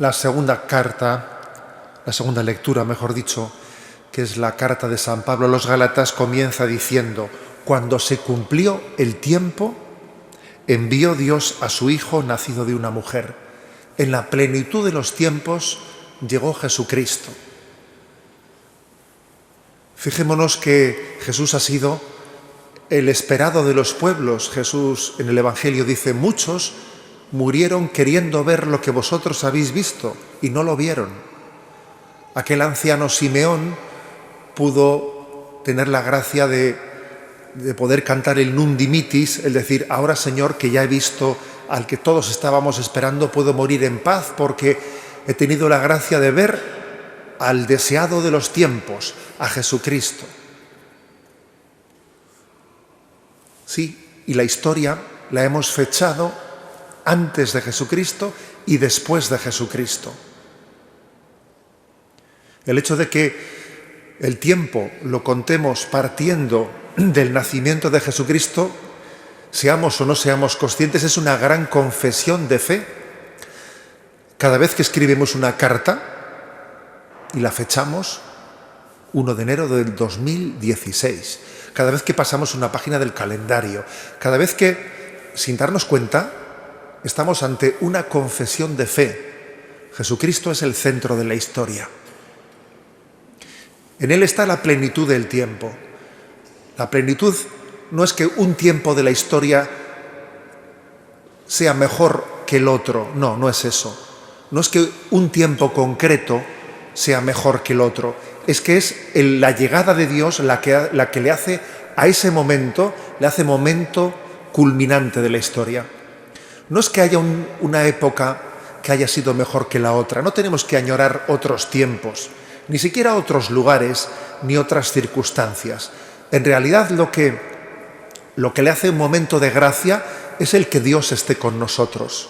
La segunda carta, la segunda lectura, mejor dicho, que es la carta de San Pablo a los Gálatas, comienza diciendo: cuando se cumplió el tiempo, envió Dios a su Hijo nacido de una mujer. En la plenitud de los tiempos llegó Jesucristo. Fijémonos que Jesús ha sido el esperado de los pueblos. Jesús en el Evangelio dice: muchos murieron queriendo ver lo que vosotros habéis visto y no lo vieron. Aquel anciano Simeón pudo tener la gracia de poder cantar el Nunc Dimittis, es decir, ahora Señor, que ya he visto al que todos estábamos esperando, puedo morir en paz porque he tenido la gracia de ver al deseado de los tiempos, a Jesucristo. Sí, y la historia la hemos fechado antes de Jesucristo y después de Jesucristo. El hecho de que el tiempo lo contemos partiendo del nacimiento de Jesucristo, seamos o no seamos conscientes, es una gran confesión de fe. Cada vez que escribimos una carta y la fechamos 1 de enero del 2016, cada vez que pasamos una página del calendario, cada vez que, sin darnos cuenta, estamos ante una confesión de fe. Jesucristo es el centro de la historia. En Él está la plenitud del tiempo. La plenitud no es que un tiempo de la historia sea mejor que el otro, no es eso. No es que un tiempo concreto sea mejor que el otro, es que es la llegada de Dios la que le hace a ese momento, le hace momento culminante de la historia. No es que haya una época que haya sido mejor que la otra, no tenemos que añorar otros tiempos, ni siquiera otros lugares, ni otras circunstancias. En realidad lo que le hace un momento de gracia es el que Dios esté con nosotros,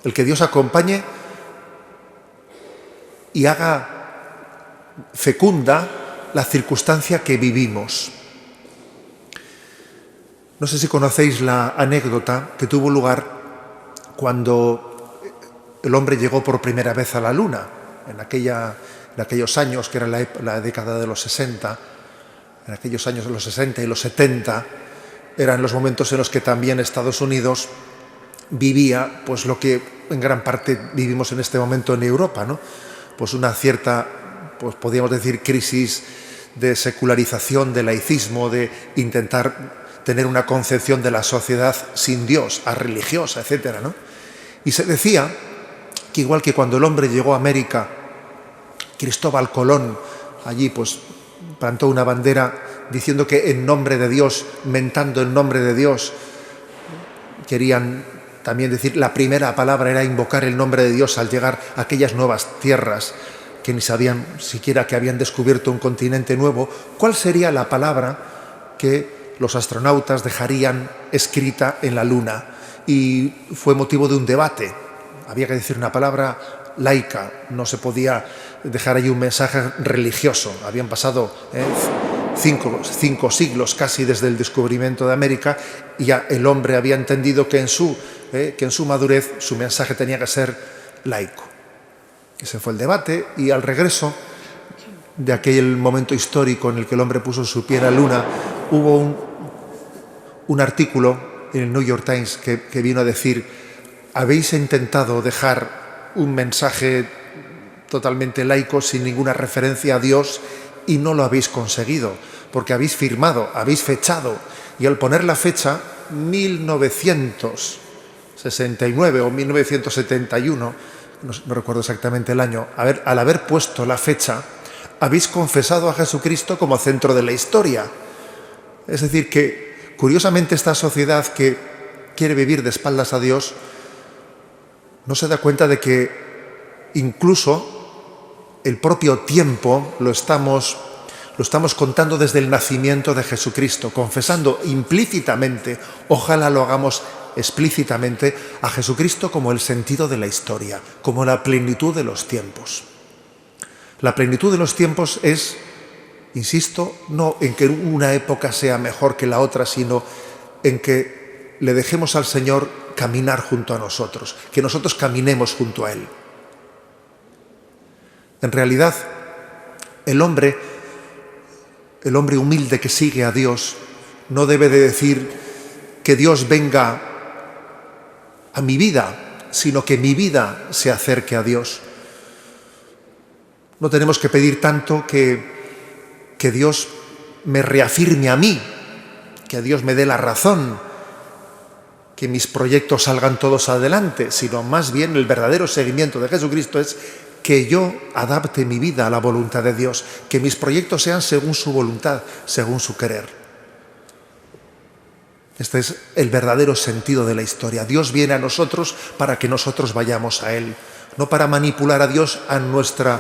el que Dios acompañe y haga fecunda la circunstancia que vivimos. No sé si conocéis la anécdota que tuvo lugar cuando el hombre llegó por primera vez a la Luna, en aquellos años que era la década de los 60, en aquellos años de los 60 y los 70, eran los momentos en los que también Estados Unidos vivía pues lo que en gran parte vivimos en este momento en Europa, ¿no? Pues una cierta, pues podríamos decir, crisis de secularización, de laicismo, de intentar tener una concepción de la sociedad sin Dios, religiosa, etcétera, ¿no? Y se decía que igual que cuando el hombre llegó a América, Cristóbal Colón allí pues plantó una bandera diciendo que en nombre de Dios, mentando en nombre de Dios, querían también decir, la primera palabra era invocar el nombre de Dios al llegar a aquellas nuevas tierras que ni sabían siquiera que habían descubierto un continente nuevo. ¿Cuál sería la palabra que los astronautas dejarían escrita en la Luna? Y fue motivo de un debate. Había que decir una palabra laica, no se podía dejar ahí un mensaje religioso. Habían pasado cinco siglos casi desde el descubrimiento de América y ya el hombre había entendido que en su madurez su mensaje tenía que ser laico. Ese fue el debate y al regreso de aquel momento histórico en el que el hombre puso su pie en la Luna, hubo un artículo en el New York Times que vino a decir: habéis intentado dejar un mensaje totalmente laico sin ninguna referencia a Dios y no lo habéis conseguido, porque habéis firmado, habéis fechado, y al poner la fecha 1969 o 1971, no recuerdo exactamente el año, al haber puesto la fecha, habéis confesado a Jesucristo como centro de la historia. Es decir, que curiosamente esta sociedad que quiere vivir de espaldas a Dios no se da cuenta de que incluso el propio tiempo lo estamos contando desde el nacimiento de Jesucristo, confesando implícitamente, ojalá lo hagamos explícitamente, a Jesucristo como el sentido de la historia, como la plenitud de los tiempos. La plenitud de los tiempos es, insisto, no en que una época sea mejor que la otra, sino en que le dejemos al Señor caminar junto a nosotros, que nosotros caminemos junto a Él. En realidad, el hombre humilde que sigue a Dios no debe de decir que Dios venga a mi vida, sino que mi vida se acerque a Dios. No tenemos que pedir tanto que Dios me reafirme a mí, que a Dios me dé la razón, que mis proyectos salgan todos adelante, sino más bien el verdadero seguimiento de Jesucristo es que yo adapte mi vida a la voluntad de Dios, que mis proyectos sean según su voluntad, según su querer. Este es el verdadero sentido de la historia. Dios viene a nosotros para que nosotros vayamos a Él, no para manipular a Dios a nuestro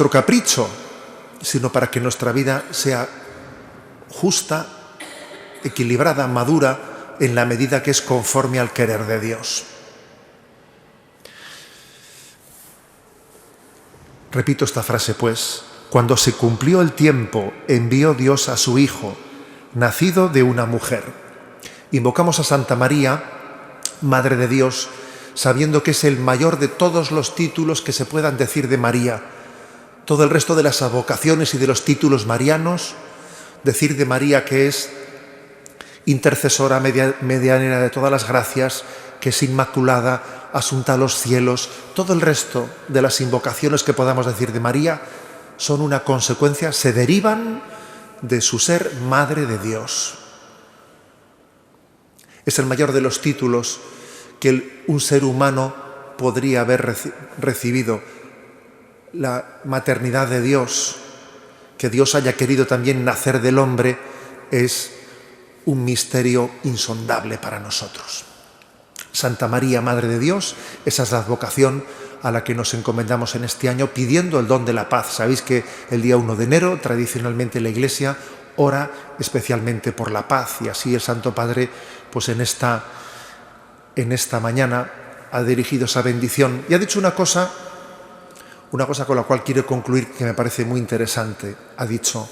capricho, sino para que nuestra vida sea justa, equilibrada, madura, en la medida que es conforme al querer de Dios. Repito esta frase, pues: cuando se cumplió el tiempo, envió Dios a su Hijo, nacido de una mujer. Invocamos a Santa María, Madre de Dios, sabiendo que es el mayor de todos los títulos que se puedan decir de María. Todo el resto de las advocaciones y de los títulos marianos, decir de María que es intercesora, medianera de todas las gracias, que es inmaculada, asunta a los cielos, todo el resto de las invocaciones que podamos decir de María son una consecuencia, se derivan de su ser Madre de Dios. Es el mayor de los títulos que un ser humano podría haber recibido, la maternidad de Dios. Que Dios haya querido también nacer del hombre es un misterio insondable para nosotros. Santa María, Madre de Dios, esa es la advocación a la que nos encomendamos en este año, pidiendo el don de la paz. Sabéis que el día 1 de enero, tradicionalmente la Iglesia ora especialmente por la paz, y así el Santo Padre, pues en esta mañana ha dirigido esa bendición y ha dicho una cosa con la cual quiero concluir, que me parece muy interesante. Ha dicho: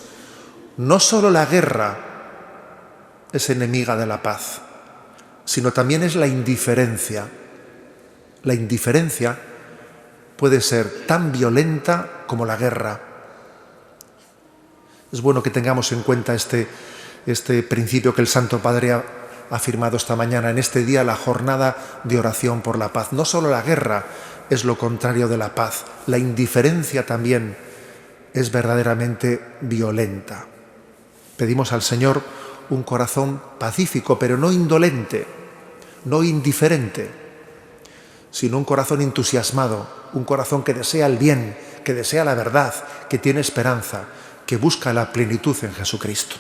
no solo la guerra es enemiga de la paz, sino también es la indiferencia. La indiferencia puede ser tan violenta como la guerra. Es bueno que tengamos en cuenta este principio que el Santo Padre ha afirmado esta mañana, en este día, la jornada de oración por la paz. No solo la guerra es lo contrario de la paz, la indiferencia también es verdaderamente violenta. Pedimos al Señor un corazón pacífico, pero no indolente, no indiferente, sino un corazón entusiasmado, un corazón que desea el bien, que desea la verdad, que tiene esperanza, que busca la plenitud en Jesucristo.